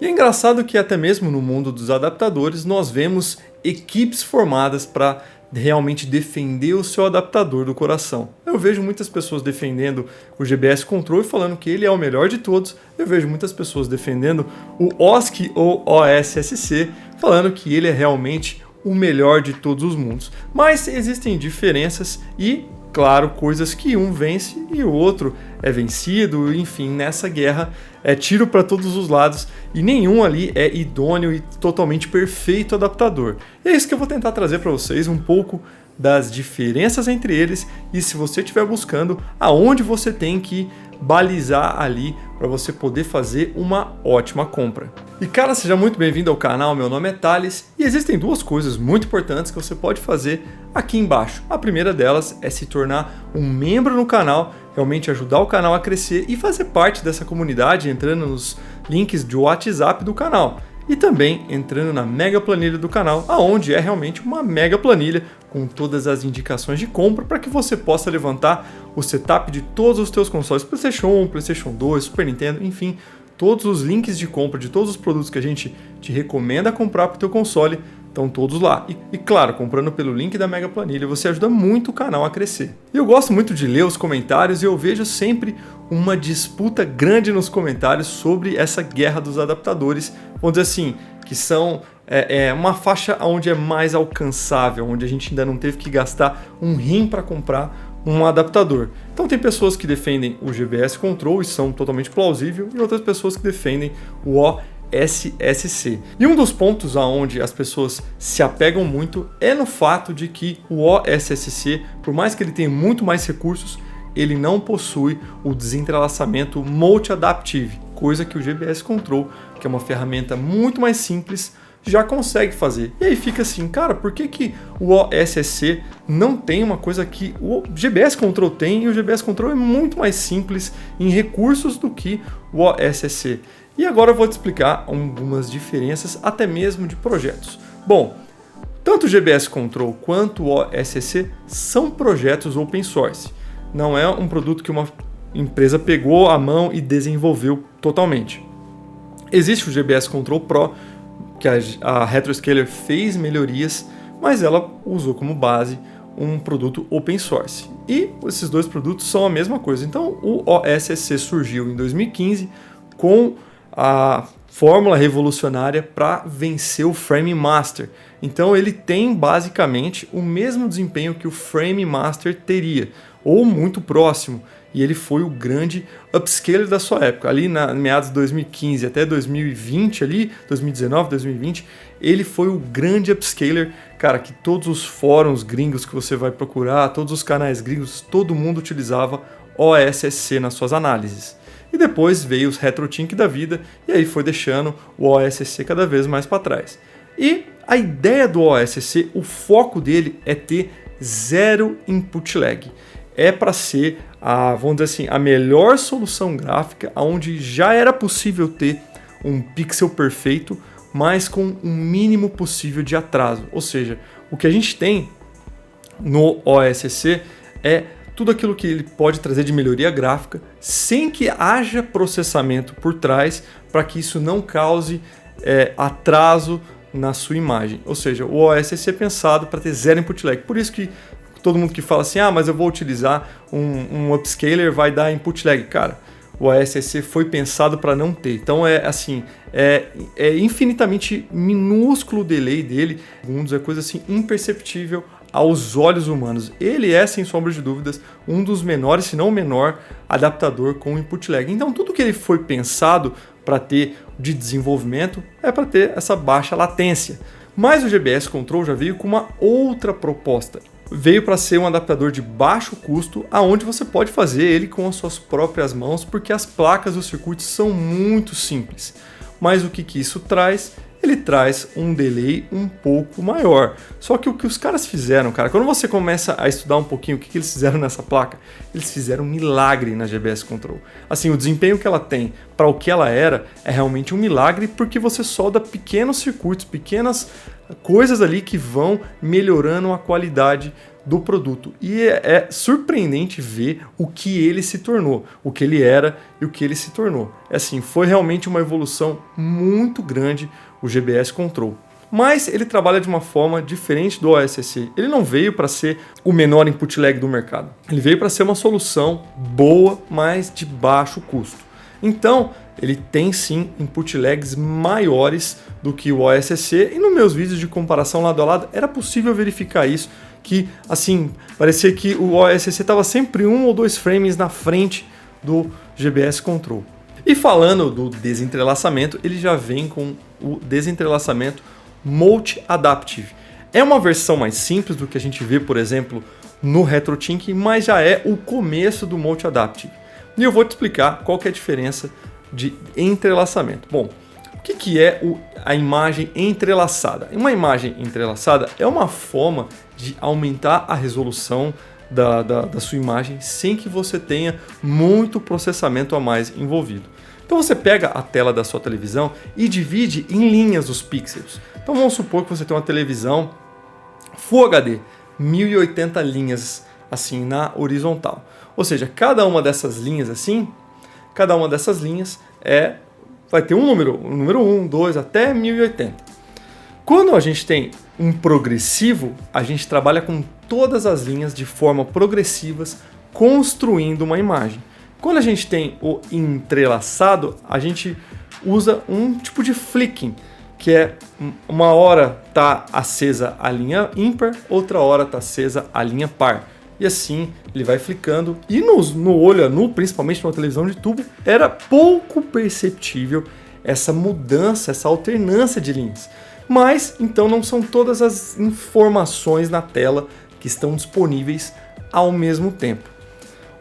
E é engraçado que até mesmo no mundo dos adaptadores nós vemos equipes formadas para realmente defender o seu adaptador do coração. Eu vejo muitas pessoas defendendo o GBS Control e falando que ele é o melhor de todos. Eu vejo muitas pessoas defendendo o OSC ou OSSC, falando que ele é realmente o melhor de todos os mundos. Mas existem diferenças e, claro, coisas que um vence e o outro é vencido. Enfim, nessa guerra é tiro para todos os lados e nenhum ali é idôneo e totalmente perfeito adaptador. E é isso que eu vou tentar trazer para vocês, um pouco das diferenças entre eles e, se você estiver buscando, aonde você tem que balizar ali para você poder fazer uma ótima compra. E cara, seja muito bem-vindo ao canal, meu nome é Thales e existem duas coisas muito importantes que você pode fazer aqui embaixo. A primeira delas é se tornar um membro no canal, realmente ajudar o canal a crescer e fazer parte dessa comunidade entrando nos links de WhatsApp do canal. E também entrando na mega planilha do canal, aonde é realmente uma mega planilha com todas as indicações de compra para que você possa levantar o setup de todos os teus consoles PlayStation 1, PlayStation 2, Super Nintendo, enfim, todos os links de compra de todos os produtos que a gente te recomenda comprar para o teu console estão todos lá. E claro, comprando pelo link da Mega Planilha, você ajuda muito o canal a crescer. E eu gosto muito de ler os comentários e eu vejo sempre uma disputa grande nos comentários sobre essa guerra dos adaptadores, vamos dizer assim, que são uma faixa onde é mais alcançável, onde a gente ainda não teve que gastar um rim para comprar um adaptador. Então tem pessoas que defendem o GBS Control e são totalmente plausível, e outras pessoas que defendem o OSSC. E um dos pontos aonde as pessoas se apegam muito é no fato de que o OSSC, por mais que ele tenha muito mais recursos, ele não possui o desentrelaçamento Multi-Adaptive, coisa que o GBS Control, que é uma ferramenta muito mais simples, já consegue fazer. E aí fica assim, cara, por que o OSSC não tem uma coisa que o GBS Control tem, e o GBS Control é muito mais simples em recursos do que o OSSC? E agora eu vou te explicar algumas diferenças, até mesmo de projetos. Bom, tanto o GBS Control quanto o OSSC são projetos open source. Não é um produto que uma empresa pegou a mão e desenvolveu totalmente. Existe o GBS Control Pro, que a Retroscaler fez melhorias, mas ela usou como base um produto open source. E esses dois produtos são a mesma coisa. Então o OSSC surgiu em 2015 com a fórmula revolucionária para vencer o Frame Master. Então ele tem basicamente o mesmo desempenho que o Frame Master teria, ou muito próximo. E ele foi o grande upscaler da sua época. Ali na meados de 2015 até 2020, ali, 2019, 2020, ele foi o grande upscaler, cara, que todos os fóruns gringos que você vai procurar, todos os canais gringos, todo mundo utilizava OSSC nas suas análises. E depois veio os RetroTink da vida, e aí foi deixando o OSSC cada vez mais para trás. E a ideia do OSSC, o foco dele é ter zero input lag. É para ser vamos dizer assim, a melhor solução gráfica, onde já era possível ter um pixel perfeito, mas com o mínimo possível de atraso. Ou seja, o que a gente tem no OSSC é tudo aquilo que ele pode trazer de melhoria gráfica, sem que haja processamento por trás, para que isso não cause atraso na sua imagem. Ou seja, o OSSC é pensado para ter zero input lag. Por isso que todo mundo que fala assim, mas eu vou utilizar um upscaler, vai dar input lag. Cara, o OSSC foi pensado para não ter. Então é infinitamente minúsculo o delay dele. É coisa assim imperceptível aos olhos humanos. Ele é, sem sombra de dúvidas, um dos menores, se não o menor, adaptador com input lag. Então tudo que ele foi pensado para ter de desenvolvimento é para ter essa baixa latência. Mas o GBS Control já veio com uma outra proposta. Veio para ser um adaptador de baixo custo, aonde você pode fazer ele com as suas próprias mãos, porque as placas dos circuitos são muito simples. Mas o que isso traz? Ele traz um delay um pouco maior. Só que o que os caras fizeram, cara, quando você começa a estudar um pouquinho o que eles fizeram nessa placa, eles fizeram um milagre na GBS Control. Assim, o desempenho que ela tem para o que ela era é realmente um milagre, porque você solda pequenos circuitos, pequenas coisas ali que vão melhorando a qualidade do produto. E é surpreendente ver o que ele se tornou, o que ele era e o que ele se tornou. Assim, foi realmente uma evolução muito grande o GBS Control. Mas ele trabalha de uma forma diferente do OSSC. Ele não veio para ser o menor input lag do mercado. Ele veio para ser uma solução boa, mas de baixo custo. Então, ele tem sim input lags maiores do que o OSSC, e nos meus vídeos de comparação lado a lado era possível verificar isso, que assim, parecia que o OSSC estava sempre 1 ou 2 frames na frente do GBS Control. E falando do desentrelaçamento, ele já vem com o desentrelaçamento Multi Adaptive. É uma versão mais simples do que a gente vê, por exemplo, no RetroTink, mas já é o começo do Multi Adaptive. E eu vou te explicar qual que é a diferença de entrelaçamento. Bom, o que é a imagem entrelaçada? Uma imagem entrelaçada é uma forma de aumentar a resolução da sua imagem sem que você tenha muito processamento a mais envolvido. Então você pega a tela da sua televisão e divide em linhas os pixels. Então vamos supor que você tem uma televisão Full HD, 1080 linhas assim na horizontal. Ou seja, cada uma dessas linhas vai ter um número, o número 1, 2 até 1080. Quando a gente tem um progressivo, a gente trabalha com todas as linhas de forma progressivas, construindo uma imagem. Quando a gente tem o entrelaçado, a gente usa um tipo de flicking, que é uma hora está acesa a linha ímpar, outra hora está acesa a linha par. E assim ele vai flicando. E no olho nu, principalmente numa televisão de tubo, era pouco perceptível essa mudança, essa alternância de linhas. Mas então não são todas as informações na tela que estão disponíveis ao mesmo tempo.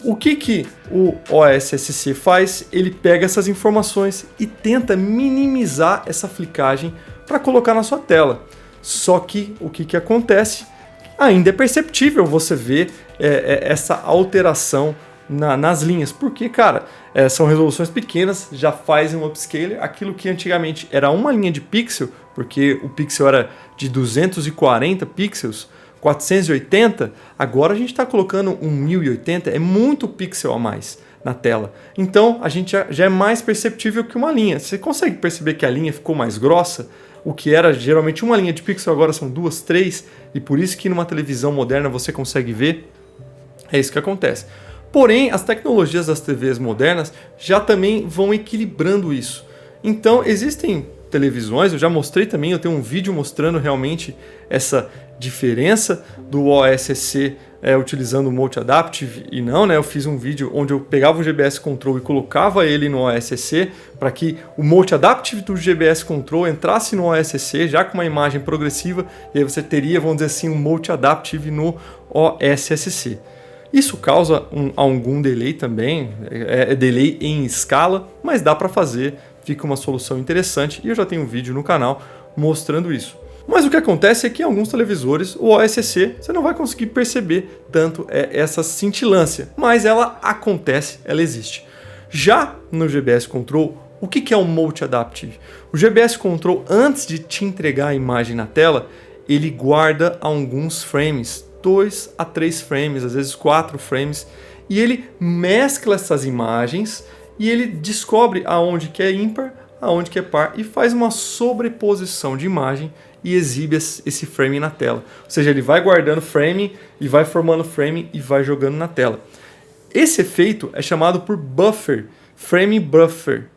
O que o OSSC faz? Ele pega essas informações e tenta minimizar essa flicagem para colocar na sua tela. Só que o que acontece? Ainda é perceptível você ver essa alteração nas linhas, porque, cara, são resoluções pequenas, já fazem um upscaler, aquilo que antigamente era uma linha de pixel, porque o pixel era de 240 pixels, 480, agora a gente está colocando um 1080, é muito pixel a mais na tela. Então a gente já é mais perceptível que uma linha. Você consegue perceber que a linha ficou mais grossa? O que era geralmente uma linha de pixel agora são 2, 3, e por isso que numa televisão moderna você consegue ver. É isso que acontece. Porém, as tecnologias das TVs modernas já também vão equilibrando isso. Então existem televisões, eu já mostrei também, eu tenho um vídeo mostrando realmente essa diferença do OSSC utilizando o Multi Adaptive e não, né? Eu fiz um vídeo onde eu pegava o GBS Control e colocava ele no OSSC para que o Multi Adaptive do GBS Control entrasse no OSSC já com uma imagem progressiva, e aí você teria, vamos dizer assim, um Multi Adaptive no OSSC. Isso causa algum delay também, delay em escala, mas dá para fazer, fica uma solução interessante e eu já tenho um vídeo no canal mostrando isso. Mas o que acontece é que em alguns televisores, o OSSC, você não vai conseguir perceber tanto essa cintilância, mas ela acontece, ela existe. Já no GBS Control, o que é o Multi Adaptive? O GBS Control, antes de te entregar a imagem na tela, ele guarda alguns frames, 2 a 3 frames, às vezes 4 frames, e ele mescla essas imagens e ele descobre aonde que é ímpar, aonde que é par, e faz uma sobreposição de imagem e exibe esse frame na tela. Ou seja, ele vai guardando frame e vai formando frame e vai jogando na tela. Esse efeito é chamado por buffer, frame buffer.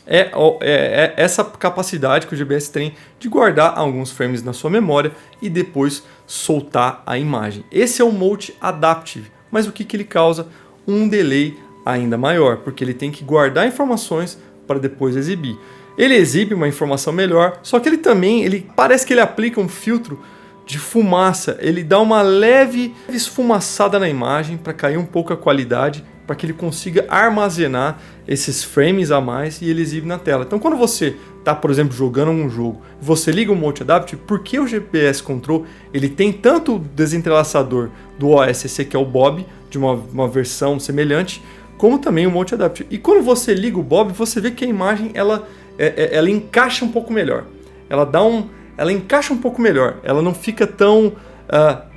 É essa capacidade que o GBS tem de guardar alguns frames na sua memória e depois soltar a imagem. Esse é o Multi Adaptive, mas o que ele causa? Um delay ainda maior, porque ele tem que guardar informações para depois exibir. Ele exibe uma informação melhor, só que ele parece que ele aplica um filtro de fumaça, ele dá uma leve esfumaçada na imagem para cair um pouco a qualidade, para que ele consiga armazenar esses frames a mais e ele exibe na tela. Então quando você está, por exemplo, jogando um jogo, você liga o Multi Adaptive, porque o GPS Control ele tem tanto o desentrelaçador do OSSC, que é o Bob, de uma versão semelhante, como também o Multi Adaptive. E quando você liga o Bob, você vê que a imagem ela encaixa um pouco melhor. Ela encaixa um pouco melhor. Ela não fica tão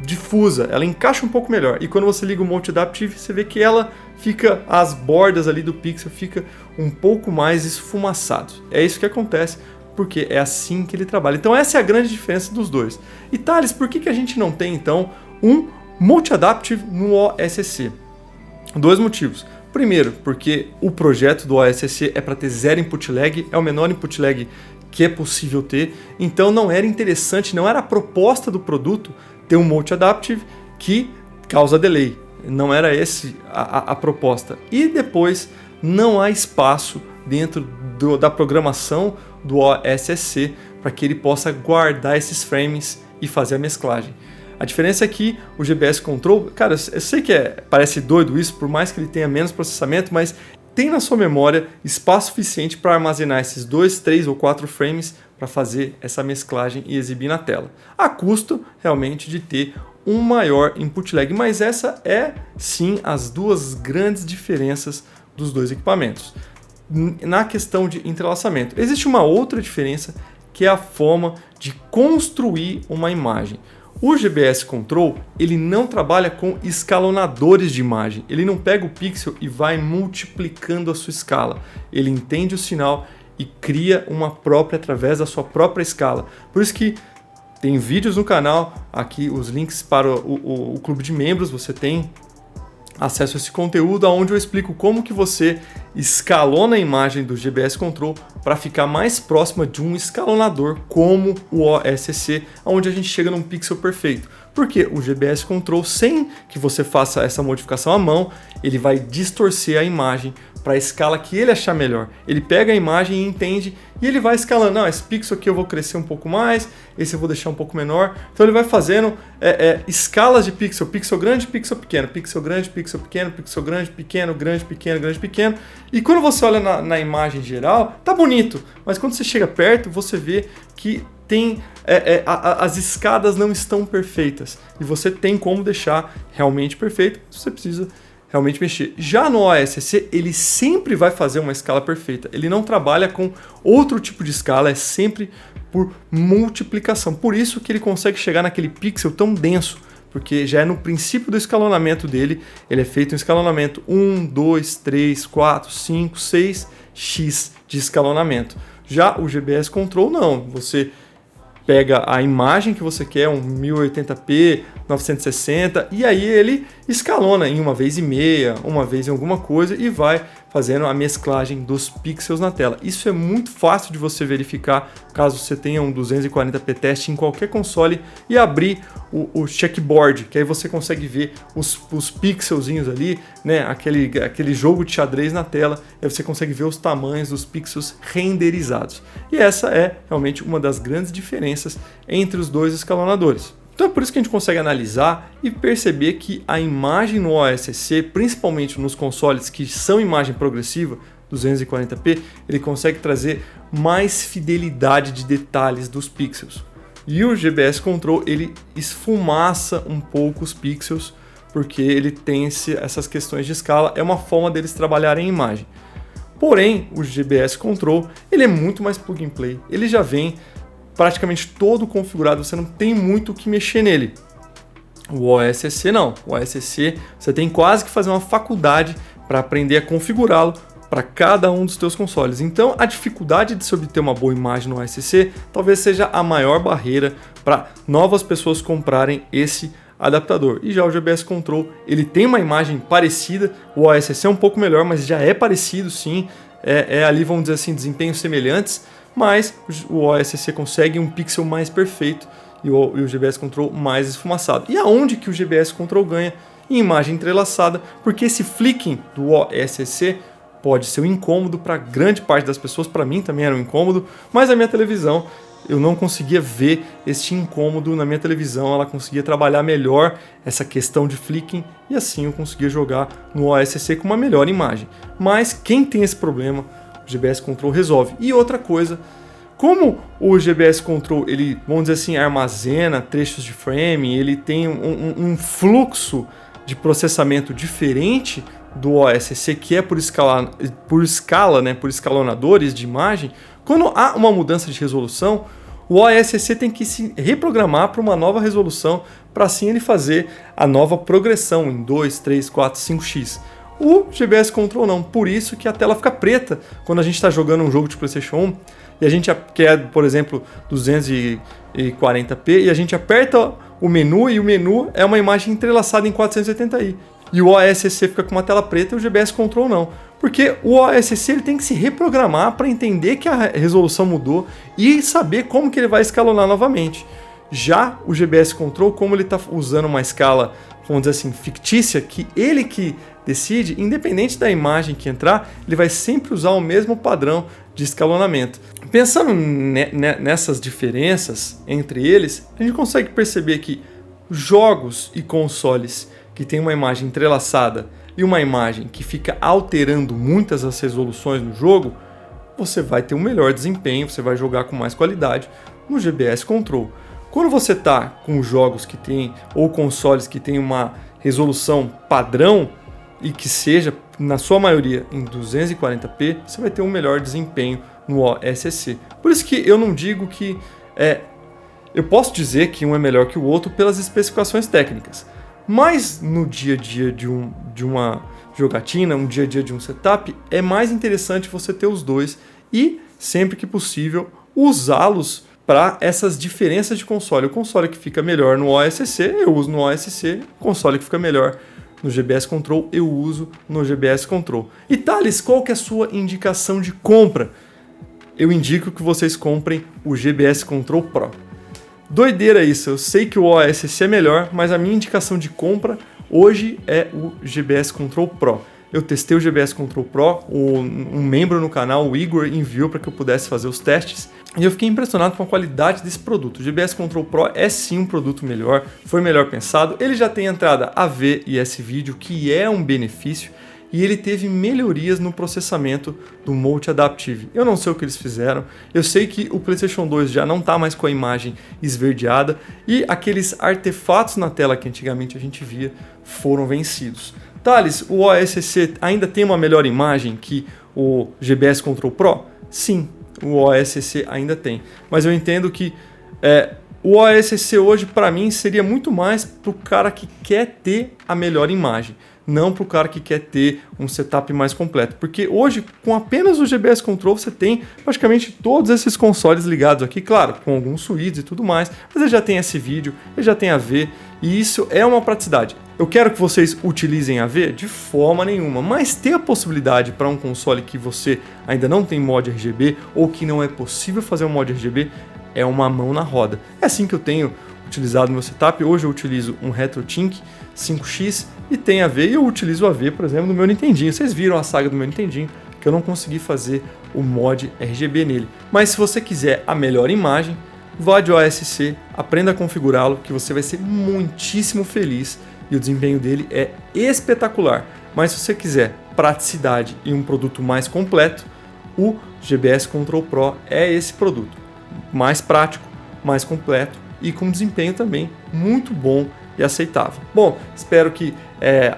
difusa, ela encaixa um pouco melhor. E quando você liga o Multi-Adaptive, você vê que ela fica, as bordas ali do pixel fica um pouco mais esfumaçado. É isso que acontece, porque é assim que ele trabalha. Então essa é a grande diferença dos dois. E Thales, por que a gente não tem então um Multi-Adaptive no OSC? Dois motivos. Primeiro, porque o projeto do OSC é para ter zero input lag, é o menor input lag que é possível ter, então não era interessante, não era a proposta do produto ter um Multi-Adaptive que causa delay, não era esse a proposta. E depois, não há espaço dentro da programação do OSC para que ele possa guardar esses frames e fazer a mesclagem. A diferença é que o GBS Control, cara, eu sei que parece doido isso, por mais que ele tenha menos processamento, mas tem na sua memória espaço suficiente para armazenar esses 2, 3 ou 4 frames para fazer essa mesclagem e exibir na tela. A custo, realmente, de ter um maior input lag, mas essa é, sim, as duas grandes diferenças dos dois equipamentos. Na questão de entrelaçamento, existe uma outra diferença, que é a forma de construir uma imagem. O GBS Control, ele não trabalha com escalonadores de imagem. Ele não pega o pixel e vai multiplicando a sua escala. Ele entende o sinal e cria uma própria através da sua própria escala. Por isso que tem vídeos no canal, aqui os links para o clube de membros, você tem acesso a esse conteúdo, onde eu explico como que você escalona a imagem do GBS Control para ficar mais próxima de um escalonador como o OSC, onde a gente chega num pixel perfeito. Porque o GBS Control, sem que você faça essa modificação à mão, ele vai distorcer a imagem para a escala que ele achar melhor. Ele pega a imagem e entende, e ele vai escalando. Não, esse pixel aqui eu vou crescer um pouco mais, esse eu vou deixar um pouco menor. Então ele vai fazendo escalas de pixel, pixel grande, pixel pequeno, pixel grande, pixel pequeno, pixel grande, pequeno, grande, pequeno, grande, pequeno. E quando você olha na imagem geral, tá bonito, mas quando você chega perto, você vê que tem as escadas não estão perfeitas, e você tem como deixar realmente perfeito, você precisa realmente mexer. Já no OSC, ele sempre vai fazer uma escala perfeita. Ele não trabalha com outro tipo de escala, é sempre por multiplicação. Por isso que ele consegue chegar naquele pixel tão denso, porque já é no princípio do escalonamento dele, ele é feito um escalonamento 1, 2, 3, 4, 5, 6, X de escalonamento. Já o GBS Control não, você pega a imagem que você quer, um 1080p, 960, e aí ele escalona em 1,5, uma vez em alguma coisa, e vai fazendo a mesclagem dos pixels na tela. Isso é muito fácil de você verificar caso você tenha um 240p teste em qualquer console e abrir o checkboard, que aí você consegue ver os pixelzinhos ali, né? Aquele jogo de xadrez na tela, aí você consegue ver os tamanhos dos pixels renderizados. E essa é realmente uma das grandes diferenças entre os dois escalonadores. Então é por isso que a gente consegue analisar e perceber que a imagem no OSC, principalmente nos consoles que são imagem progressiva, 240p, ele consegue trazer mais fidelidade de detalhes dos pixels. E o GBS Control, ele esfumaça um pouco os pixels, porque ele tem essas questões de escala, é uma forma deles trabalharem a imagem. Porém, o GBS Control, ele é muito mais plug and play, ele já vem praticamente todo configurado, você não tem muito o que mexer nele. O OSC não, o OSC você tem quase que fazer uma faculdade para aprender a configurá-lo para cada um dos teus consoles. Então a dificuldade de se obter uma boa imagem no OSC talvez seja a maior barreira para novas pessoas comprarem esse adaptador. E já o GBS Control, ele tem uma imagem parecida, o OSC é um pouco melhor, mas já é parecido sim, ali vamos dizer assim, desempenhos semelhantes, mas o OSC consegue um pixel mais perfeito e o GBS Control mais esfumaçado. E aonde que o GBS Control ganha? Em imagem entrelaçada, porque esse flicking do OSC pode ser um incômodo para grande parte das pessoas, para mim também era um incômodo, mas a minha televisão, eu não conseguia ver este incômodo na minha televisão, ela conseguia trabalhar melhor essa questão de flicking e assim eu conseguia jogar no OSC com uma melhor imagem. Mas quem tem esse problema, o GBS Control resolve. E outra coisa, como o GBS Control, ele, vamos dizer assim, armazena trechos de frame, ele tem um fluxo de processamento diferente do OSC, que é por escala, né, por escalonadores de imagem, quando há uma mudança de resolução, O OSC tem que se reprogramar para uma nova resolução, para assim ele fazer a nova progressão em 2, 3, 4, 5x. O GBS Control não, por isso que a tela fica preta quando a gente está jogando um jogo de PlayStation 1 e a gente quer, por exemplo, 240p e a gente aperta o menu e o menu é uma imagem entrelaçada em 480i. E o OSC fica com uma tela preta e o GBS Control não. Porque o OSC ele tem que se reprogramar para entender que a resolução mudou e saber como que ele vai escalonar novamente. Já o GBS Control, como ele está usando uma escala, vamos dizer assim, fictícia, que ele que decide, independente da imagem que entrar, ele vai sempre usar o mesmo padrão de escalonamento. Pensando nessas diferenças entre eles, a gente consegue perceber que jogos e consoles que tem uma imagem entrelaçada e uma imagem que fica alterando muitas as resoluções no jogo, você vai ter um melhor desempenho, você vai jogar com mais qualidade no GBS Control. Quando você está com jogos que tem ou consoles que tem uma resolução padrão e que seja, na sua maioria, em 240p, você vai ter um melhor desempenho no OSC. Por isso que eu não digo que... eu posso dizer que um é melhor que o outro pelas especificações técnicas. Mas no dia a dia de uma jogatina, um dia a dia de um setup, é mais interessante você ter os dois e, sempre que possível, usá-los para essas diferenças de console. O console que fica melhor no OSC, eu uso no OSC. O console que fica melhor no GBS Control, eu uso no GBS Control. E Thales, qual que é a sua indicação de compra? Eu indico que vocês comprem o GBS Control Pro. Doideira isso, eu sei que o OSC é melhor, mas a minha indicação de compra hoje é o GBS Control Pro. Eu testei o GBS Control Pro, um membro no canal, o Igor, enviou para que eu pudesse fazer os testes e eu fiquei impressionado com a qualidade desse produto. O GBS Control Pro é sim um produto melhor, foi melhor pensado, ele já tem entrada AV e S-Video, que é um benefício, e ele teve melhorias no processamento do Multi Adaptive. Eu não sei o que eles fizeram, eu sei que o PlayStation 2 já não está mais com a imagem esverdeada e aqueles artefatos na tela que antigamente a gente via foram vencidos. Thales, o OSC ainda tem uma melhor imagem que o GBS Control Pro? Sim, o OSC ainda tem, mas eu entendo que o OSC hoje para mim seria muito mais para o cara que quer ter a melhor imagem, não para o cara que quer ter um setup mais completo. Porque hoje, com apenas o GBS Control, você tem praticamente todos esses consoles ligados aqui, claro, com alguns suítes e tudo mais, mas ele já tem S-Video, ele já tem AV, e isso é uma praticidade. Eu quero que vocês utilizem AV de forma nenhuma, mas ter a possibilidade para um console que você ainda não tem mod RGB ou que não é possível fazer um mod RGB é uma mão na roda. É assim que eu tenho utilizado no meu setup. Hoje eu utilizo um RetroTink 5X e tem AV, e eu utilizo o AV, por exemplo, no meu Nintendinho. Vocês viram a saga do meu Nintendinho, que eu não consegui fazer o mod RGB nele. Mas se você quiser a melhor imagem, vá de OSC, aprenda a configurá-lo, que você vai ser muitíssimo feliz e o desempenho dele é espetacular. Mas se você quiser praticidade e um produto mais completo, o GBS Control Pro é esse produto. Mais prático, mais completo e com desempenho também muito bom e aceitável. Bom, espero que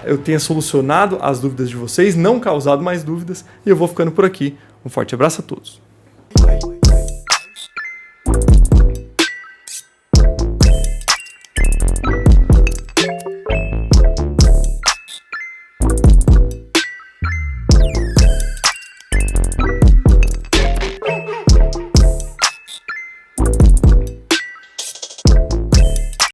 eu tenha solucionado as dúvidas de vocês, não causado mais dúvidas, e eu vou ficando por aqui. Um forte abraço a todos.